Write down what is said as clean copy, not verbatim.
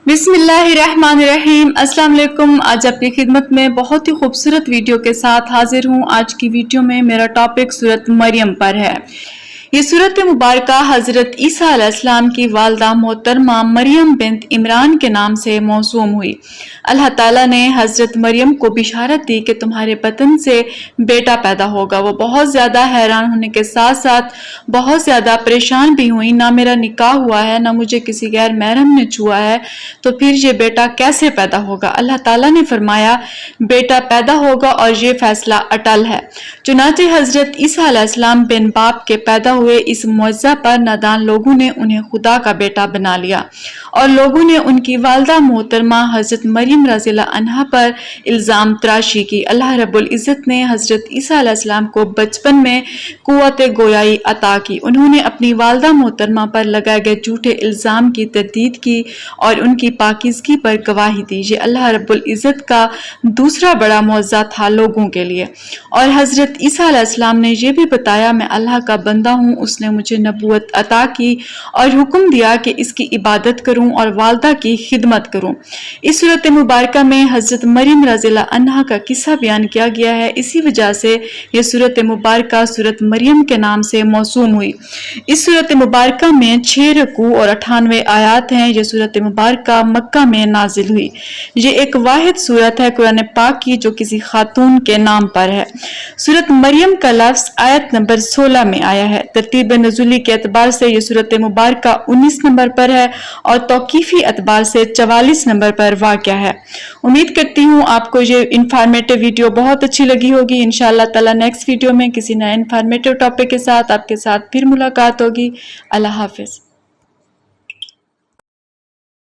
بسم اللہ الرحمن الرحیم۔ السلام علیکم۔ آج آپ کی خدمت میں بہت ہی خوبصورت ویڈیو کے ساتھ حاضر ہوں۔ آج کی ویڈیو میں میرا ٹاپک سورۃ مریم پر ہے۔ یہ سورۃ مبارکہ حضرت عیسیٰ علیہ السلام کی والدہ محترمہ مریم بنت عمران کے نام سے موسوم ہوئی۔ اللہ تعالیٰ نے حضرت مریم کو بشارت دی کہ تمہارے بطن سے بیٹا پیدا ہوگا۔ وہ بہت زیادہ حیران ہونے کے ساتھ ساتھ بہت زیادہ پریشان بھی ہوئی۔ نہ میرا نکاح ہوا ہے، نہ مجھے کسی غیر محرم نے چھوا ہے، تو پھر یہ بیٹا کیسے پیدا ہوگا؟ اللہ تعالیٰ نے فرمایا بیٹا پیدا ہوگا اور یہ فیصلہ اٹل ہے۔ چنانچہ حضرت عیسیٰ علیہ السلام بن باپ کے پیدا ہوئے اس معجزہ پر نادان لوگوں نے انہیں خدا کا بیٹا بنا لیا اور لوگوں نے ان کی والدہ محترمہ حضرت مریم رضی اللہ عنہا پر الزام تراشی کی۔ اللہ رب العزت نے حضرت عیسیٰ علیہ السلام کو بچپن میں قوت گویائی عطا کی۔ انہوں نے اپنی والدہ محترمہ پر لگائے گئے جھوٹے الزام کی تردید کی اور ان کی پاکیزگی پر گواہی دی۔ یہ اللہ رب العزت کا دوسرا بڑا معجزہ تھا لوگوں کے لیے۔ اور حضرت عیسیٰ علیہ السلام نے یہ بھی بتایا میں اللہ کا بندہ ہوں۔ اس نے مجھے نبوت عطا کی اور حکم دیا کہ اس کی عبادت کروں اور والدہ کی خدمت کروں۔ اس سورۃ مبارکہ میں حضرت مریم رضی اللہ عنہا کا قصہ بیان کیا گیا ہے، اسی وجہ سے یہ سورۃ مبارکہ سورۃ مریم کے نام سے موسوم ہوئی۔ اس سورۃ مبارکہ میں 6 رکوع اور 98 آیات ہیں۔ یہ سورۃ مبارکہ مکہ میں نازل ہوئی۔ یہ ایک واحد سورت ہے قرآن پاک کی جو کسی خاتون کے نام پر ہے۔ سورۃ مریم کا لفظ آیت نمبر 16 میں آیا ہے۔ ترتیب نزولی کے اعتبار سے یہ سورۃ مبارکہ 19 نمبر پر ہے اور توقیفی اعتبار سے 44 نمبر پر واقع ہے۔ امید کرتی ہوں آپ کو یہ انفارمیٹیو ویڈیو بہت اچھی لگی ہوگی۔ انشاءاللہ تعالی نیکسٹ ویڈیو میں کسی نئے انفارمیٹیو ٹاپک کے ساتھ آپ کے ساتھ پھر ملاقات ہوگی۔ اللہ حافظ۔